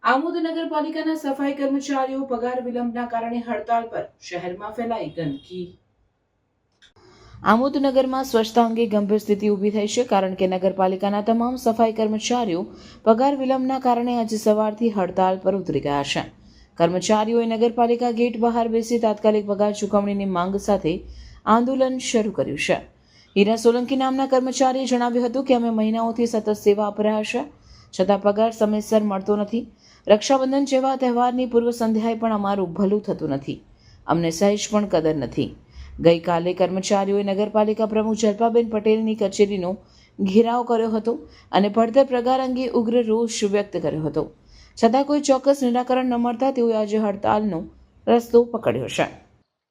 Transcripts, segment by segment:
આમોદ નગરપાલિકાના સફાઈ કર્મચારીઓ પગાર વિલંબના કારણે હડતાળ પર, શહેરમાં ફેલાઈ ગંદકી। આમોદ નગરમાં સ્વચ્છતા અંગે ગંભીર સ્થિતિ ઊભી થઈ છે, કારણ કે નગરપાલિકાના તમામ સફાઈ કર્મચારીઓ પગાર વિલંબના કારણે આજે સવારથી હડતાળ પર ઉતરી ગયા છે। કર્મચારીઓએ નગરપાલિકા ગેટ બહાર બેસી તાત્કાલિક પગાર ચૂકવણીની માંગ સાથે આંદોલન શરૂ કર્યું છે। હીરા સોલંકી નામના કર્મચારીએ જણાવ્યું હતું કે અમે મહિનાઓથી સતત સેવા આપી રહ્યા છે, છતાં પગાર સમયસર મળતો નથી। રક્ષાબંધન જેવા તહેવારની પૂર્વ સંધ્યાએ પણ અમારું ભલું થતું નથી, અમને સહેજ પણ કદર નથી। ગઈકાલે કર્મચારીઓએ નગરપાલિકા પ્રમુખ જલ્પાબેન પટેલની કચેરીનો ઘેરાવ કર્યો હતો અને પડતર પગાર અંગે ઉગ્ર રોષ વ્યક્ત કર્યો હતો, છતાં કોઈ ચોક્કસ નિરાકરણ ન મળતા તેઓએ આજે હડતાલનો રસ્તો પકડ્યો છે।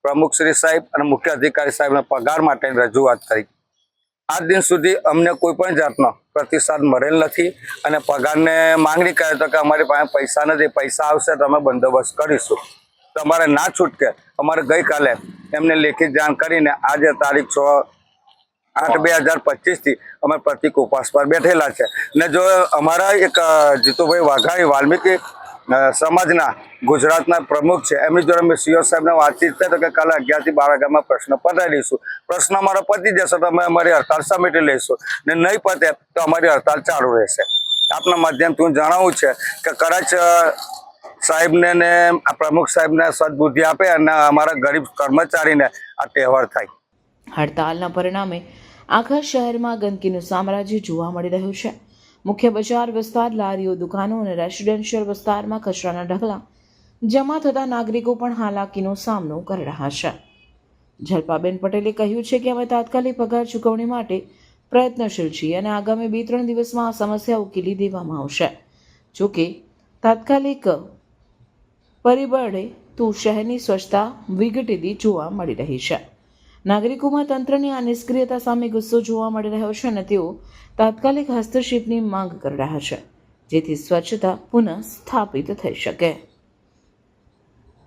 પ્રમુખ શ્રી સાહેબ અને મુખ્ય અધિકારી સાહેબના પગાર માટે રજૂઆત કરી। આજ દિન સુધી અમને કોઈ પણ જાતનો પ્રતિસાદ મળેલ નથી અને પગારને માંગણી કરે તો કે અમારી પાસે પૈસા નથી, પૈસા આવશે તો અમે બંદોબસ્ત કરીશું। તમારે ના છૂટકે અમારે ગઈકાલે એમને લેખિત જાણ કરીને આજે તારીખ 6/8/2025 અમે પ્રતિક ઉપવાસ પર બેઠેલા છે। ને જો અમારા એક જીતુભાઈ વાઘાણી વાલ્મીકી સમાજના ગુજરાતના પ્રમુખ છે, એમની જોડે અમે સીઓ સાહેબને વાતચીત થઈ તો કે કાલે 11 થી 12 વાગ્યામાં પ્રશ્ન પતાવી દઈશું। પ્રશ્ન અમારો પતી જશે તો અમે અમારી હડતાળ સમેટી લઈશું, ને નહીં પતે તો અમારી હડતાળ ચાલુ રહેશે। આપના માધ્યમથી હું જણાવું છે કે કદાચ સાહેબને ને પ્રમુખ સાહેબને સદબુદ્ધિ આપે અને અમારા ગરીબ કર્મચારીને આ તહેવાર થાય। હડતાલના પરિણામે આખા શહેરમાં ગંદકીનું સામ્રાજ્ય જોવા મળી રહ્યું છે। મુખ્ય બજાર વિસ્તાર, લારીઓ, દુકાનો અને રેસિડેન્શિયલ વિસ્તારમાં કચરાના ઢગલા જમા થતા નાગરિકો પણ હાલાકીનો સામનો કરી રહ્યા છે। જલ્પાબેન પટેલે કહ્યું છે કે અમે તાત્કાલિક પગાર ચૂકવણી માટે પ્રયત્નશીલ છીએ અને આગામી 2-3 દિવસમાં આ સમસ્યા ઉકેલી દેવામાં આવશે। જોકે તાત્કાલિક પરિબળે તો શહેરની સ્વચ્છતા વિઘટેલી જોવા મળી રહી છે। નાગરિકોમાં તંત્રની આ નિષ્ક્રિયતા સામે ગુસ્સો જોવા મળી રહ્યો છે અને તેઓ તાત્કાલિક હસ્તક્ષેપની માંગ કરી રહ્યા છે, જેથી સ્વચ્છતા પુનઃ સ્થાપિત થઈ શકે।